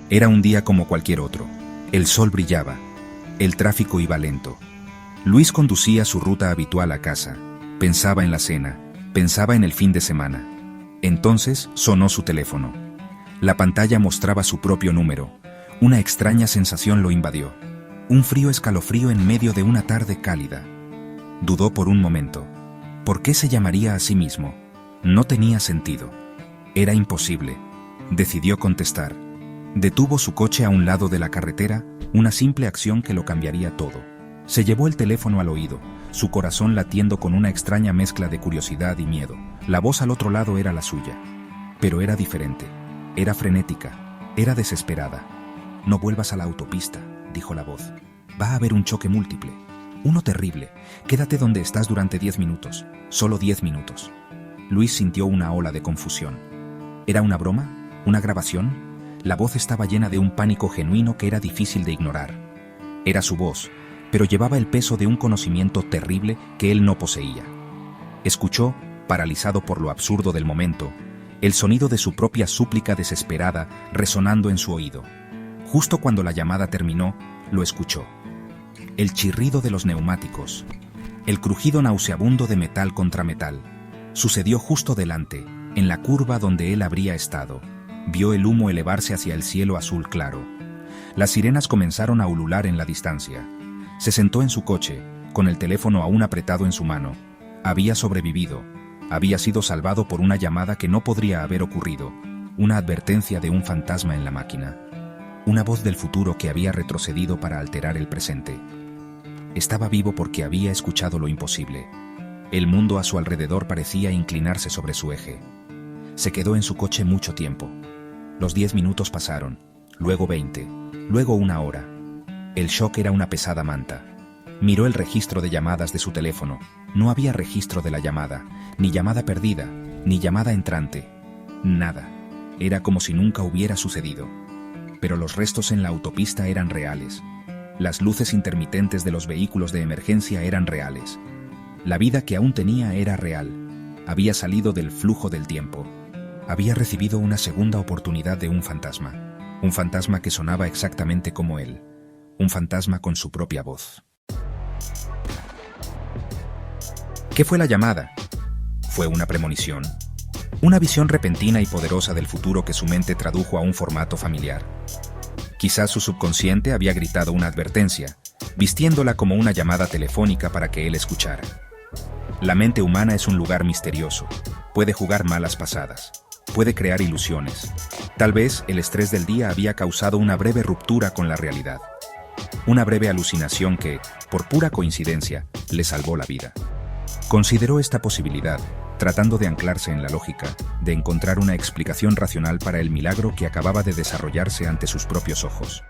Era un día como cualquier otro. El sol brillaba. El tráfico iba lento. Luis conducía su ruta habitual a casa. Pensaba en la cena. Pensaba en el fin de semana. Entonces sonó su teléfono. La pantalla mostraba su propio número. Una extraña sensación lo invadió. Un frío escalofrío en medio de una tarde cálida. Dudó por un momento. ¿Por qué se llamaría a sí mismo? No tenía sentido. Era imposible. Decidió contestar. Detuvo su coche a un lado de la carretera, una simple acción que lo cambiaría todo. Se llevó el teléfono al oído, su corazón latiendo con una extraña mezcla de curiosidad y miedo. La voz al otro lado era la suya. Pero era diferente. Era frenética. Era desesperada. «No vuelvas a la autopista», dijo la voz. «Va a haber un choque múltiple. Uno terrible. Quédate donde estás durante 10 minutos. Solo 10 minutos». Luis sintió una ola de confusión. ¿Era una broma? ¿Una grabación? La voz estaba llena de un pánico genuino que era difícil de ignorar. Era su voz, pero llevaba el peso de un conocimiento terrible que él no poseía. Escuchó, paralizado por lo absurdo del momento, el sonido de su propia súplica desesperada resonando en su oído. Justo cuando la llamada terminó, lo escuchó. El chirrido de los neumáticos, el crujido nauseabundo de metal contra metal. Sucedió justo delante, en la curva donde él habría estado. Vio el humo elevarse hacia el cielo azul claro. Las sirenas comenzaron a ulular en la distancia. Se sentó en su coche, con el teléfono aún apretado en su mano. Había sobrevivido. Había sido salvado por una llamada que no podría haber ocurrido. Una advertencia de un fantasma en la máquina. Una voz del futuro que había retrocedido para alterar el presente. Estaba vivo porque había escuchado lo imposible. El mundo a su alrededor parecía inclinarse sobre su eje. Se quedó en su coche mucho tiempo. Los 10 minutos pasaron, luego 20, luego 1 hora. El shock era una pesada manta. Miró el registro de llamadas de su teléfono. No había registro de la llamada, ni llamada perdida, ni llamada entrante. Nada. Era como si nunca hubiera sucedido. Pero los restos en la autopista eran reales. Las luces intermitentes de los vehículos de emergencia eran reales. La vida que aún tenía era real. Había salido del flujo del tiempo. Había recibido una segunda oportunidad de un fantasma que sonaba exactamente como él, un fantasma con su propia voz. ¿Qué fue la llamada? ¿Fue una premonición? Una visión repentina y poderosa del futuro que su mente tradujo a un formato familiar. Quizás su subconsciente había gritado una advertencia, vistiéndola como una llamada telefónica para que él escuchara. La mente humana es un lugar misterioso. Puede jugar malas pasadas. Puede crear ilusiones. Tal vez el estrés del día había causado una breve ruptura con la realidad. Una breve alucinación que, por pura coincidencia, le salvó la vida. Consideró esta posibilidad, tratando de anclarse en la lógica, de encontrar una explicación racional para el milagro que acababa de desarrollarse ante sus propios ojos.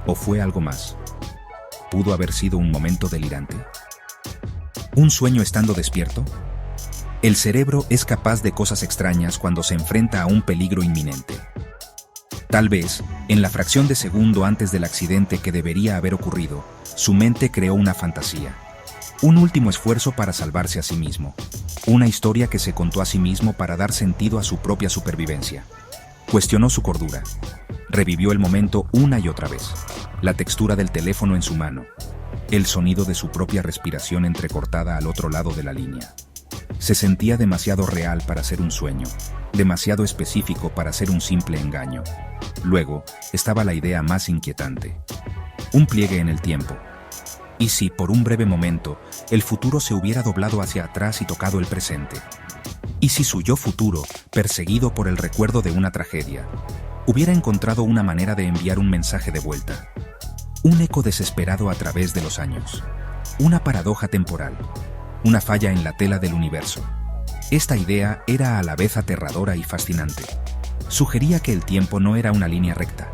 ¿O fue algo más? ¿Pudo haber sido un momento delirante? ¿Un sueño estando despierto? El cerebro es capaz de cosas extrañas cuando se enfrenta a un peligro inminente. Tal vez, en la fracción de segundo antes del accidente que debería haber ocurrido, su mente creó una fantasía. Un último esfuerzo para salvarse a sí mismo. Una historia que se contó a sí mismo para dar sentido a su propia supervivencia. Cuestionó su cordura. Revivió el momento una y otra vez. La textura del teléfono en su mano. El sonido de su propia respiración entrecortada al otro lado de la línea. Se sentía demasiado real para ser un sueño, demasiado específico para ser un simple engaño. Luego estaba la idea más inquietante. Un pliegue en el tiempo. ¿Y si, por un breve momento, el futuro se hubiera doblado hacia atrás y tocado el presente? ¿Y si su yo futuro, perseguido por el recuerdo de una tragedia, hubiera encontrado una manera de enviar un mensaje de vuelta? Un eco desesperado a través de los años. Una paradoja temporal. Una falla en la tela del universo. Esta idea era a la vez aterradora y fascinante. Sugería que el tiempo no era una línea recta.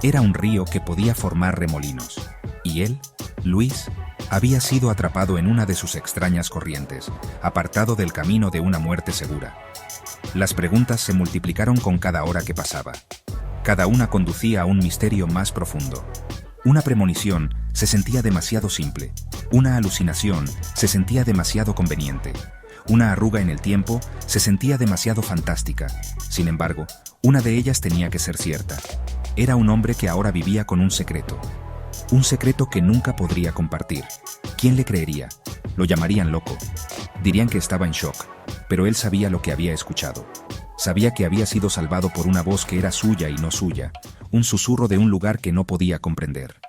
Era un río que podía formar remolinos. Y él, Luis, había sido atrapado en una de sus extrañas corrientes, apartado del camino de una muerte segura. Las preguntas se multiplicaron con cada hora que pasaba. Cada una conducía a un misterio más profundo. Una premonición se sentía demasiado simple. Una alucinación se sentía demasiado conveniente. Una arruga en el tiempo se sentía demasiado fantástica. Sin embargo, una de ellas tenía que ser cierta. Era un hombre que ahora vivía con un secreto. Un secreto que nunca podría compartir. ¿Quién le creería? Lo llamarían loco. Dirían que estaba en shock, pero él sabía lo que había escuchado. Sabía que había sido salvado por una voz que era suya y no suya, un susurro de un lugar que no podía comprender.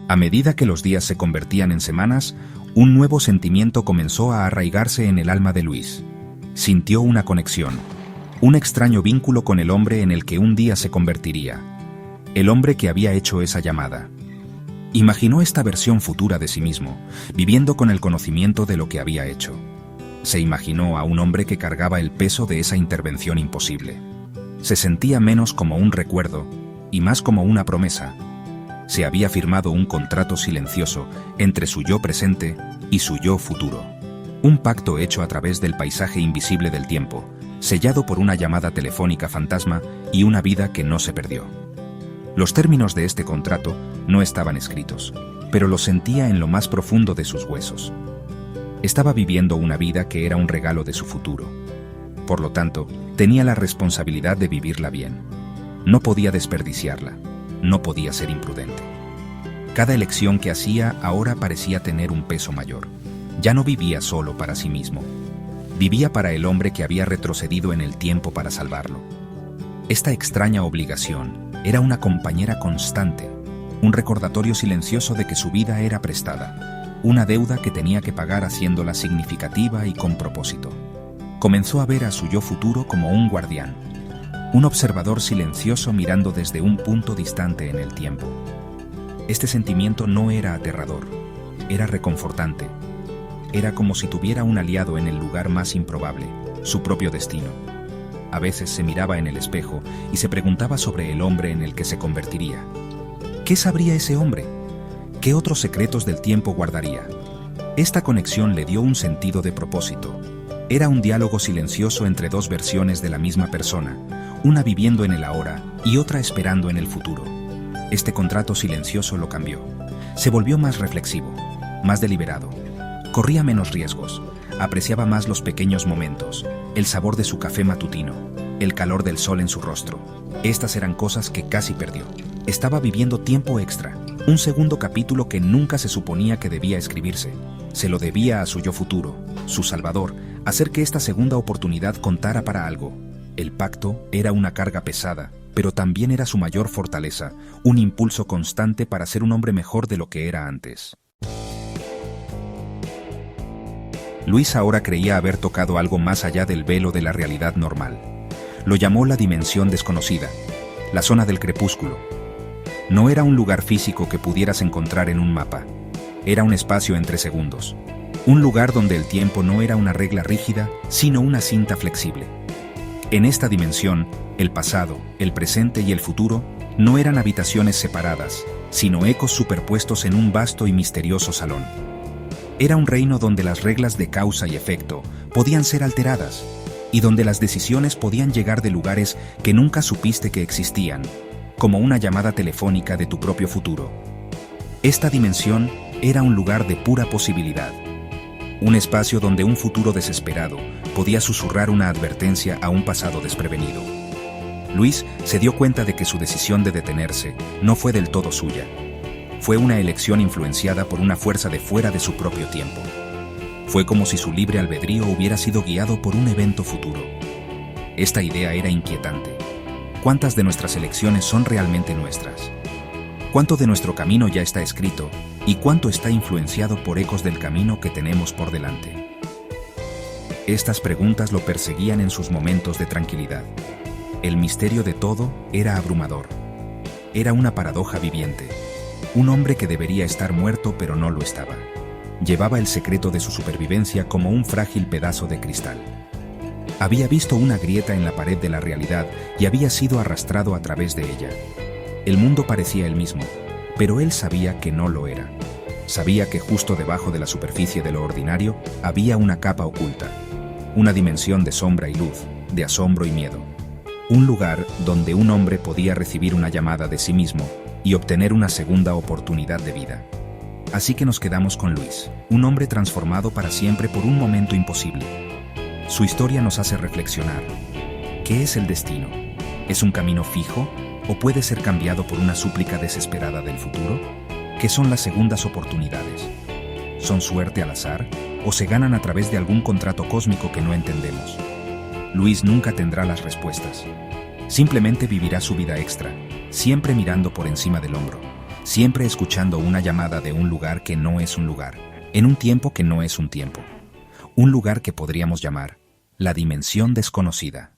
A medida que los días se convertían en semanas, un nuevo sentimiento comenzó a arraigarse en el alma de Luis. Sintió una conexión, un extraño vínculo con el hombre en el que un día se convertiría. El hombre que había hecho esa llamada. Imaginó esta versión futura de sí mismo, viviendo con el conocimiento de lo que había hecho. Se imaginó a un hombre que cargaba el peso de esa intervención imposible. Se sentía menos como un recuerdo y más como una promesa. Se había firmado un contrato silencioso entre su yo presente y su yo futuro. Un pacto hecho a través del paisaje invisible del tiempo, sellado por una llamada telefónica fantasma y una vida que no se perdió. Los términos de este contrato no estaban escritos, pero los sentía en lo más profundo de sus huesos. Estaba viviendo una vida que era un regalo de su futuro. Por lo tanto, tenía la responsabilidad de vivirla bien. No podía desperdiciarla. No podía ser imprudente. Cada elección que hacía ahora parecía tener un peso mayor. Ya no vivía solo para sí mismo. Vivía para el hombre que había retrocedido en el tiempo para salvarlo. Esta extraña obligación era una compañera constante, un recordatorio silencioso de que su vida era prestada, una deuda que tenía que pagar haciéndola significativa y con propósito. Comenzó a ver a su yo futuro como un guardián, un observador silencioso mirando desde un punto distante en el tiempo. Este sentimiento no era aterrador, era reconfortante. Era como si tuviera un aliado en el lugar más improbable, su propio destino. A veces se miraba en el espejo y se preguntaba sobre el hombre en el que se convertiría. ¿Qué sabría ese hombre? ¿Qué otros secretos del tiempo guardaría? Esta conexión le dio un sentido de propósito. Era un diálogo silencioso entre dos versiones de la misma persona, una viviendo en el ahora y otra esperando en el futuro. Este contrato silencioso lo cambió. Se volvió más reflexivo, más deliberado. Corría menos riesgos, apreciaba más los pequeños momentos, el sabor de su café matutino, el calor del sol en su rostro. Estas eran cosas que casi perdió. Estaba viviendo tiempo extra, un segundo capítulo que nunca se suponía que debía escribirse. Se lo debía a su yo futuro, su salvador, hacer que esta segunda oportunidad contara para algo. El pacto era una carga pesada, pero también era su mayor fortaleza, un impulso constante para ser un hombre mejor de lo que era antes. Luis ahora creía haber tocado algo más allá del velo de la realidad normal. Lo llamó la dimensión desconocida, la zona del crepúsculo. No era un lugar físico que pudieras encontrar en un mapa. Era un espacio entre segundos. Un lugar donde el tiempo no era una regla rígida, sino una cinta flexible. En esta dimensión, el pasado, el presente y el futuro no eran habitaciones separadas, sino ecos superpuestos en un vasto y misterioso salón. Era un reino donde las reglas de causa y efecto podían ser alteradas, y donde las decisiones podían llegar de lugares que nunca supiste que existían, como una llamada telefónica de tu propio futuro. Esta dimensión era un lugar de pura posibilidad. Un espacio donde un futuro desesperado podía susurrar una advertencia a un pasado desprevenido. Luis se dio cuenta de que su decisión de detenerse no fue del todo suya. Fue una elección influenciada por una fuerza de fuera de su propio tiempo. Fue como si su libre albedrío hubiera sido guiado por un evento futuro. Esta idea era inquietante. ¿Cuántas de nuestras elecciones son realmente nuestras? ¿Cuánto de nuestro camino ya está escrito y cuánto está influenciado por ecos del camino que tenemos por delante? Estas preguntas lo perseguían en sus momentos de tranquilidad. El misterio de todo era abrumador. Era una paradoja viviente. Un hombre que debería estar muerto pero no lo estaba. Llevaba el secreto de su supervivencia como un frágil pedazo de cristal. Había visto una grieta en la pared de la realidad y había sido arrastrado a través de ella. El mundo parecía el mismo, pero él sabía que no lo era. Sabía que justo debajo de la superficie de lo ordinario había una capa oculta, una dimensión de sombra y luz, de asombro y miedo. Un lugar donde un hombre podía recibir una llamada de sí mismo y obtener una segunda oportunidad de vida. Así que nos quedamos con Luis, un hombre transformado para siempre por un momento imposible. Su historia nos hace reflexionar. ¿Qué es el destino? ¿Es un camino fijo o puede ser cambiado por una súplica desesperada del futuro? ¿Qué son las segundas oportunidades? ¿Son suerte al azar o se ganan a través de algún contrato cósmico que no entendemos? Luis nunca tendrá las respuestas. Simplemente vivirá su vida extra, siempre mirando por encima del hombro, siempre escuchando una llamada de un lugar que no es un lugar, en un tiempo que no es un tiempo. Un lugar que podríamos llamar la dimensión desconocida.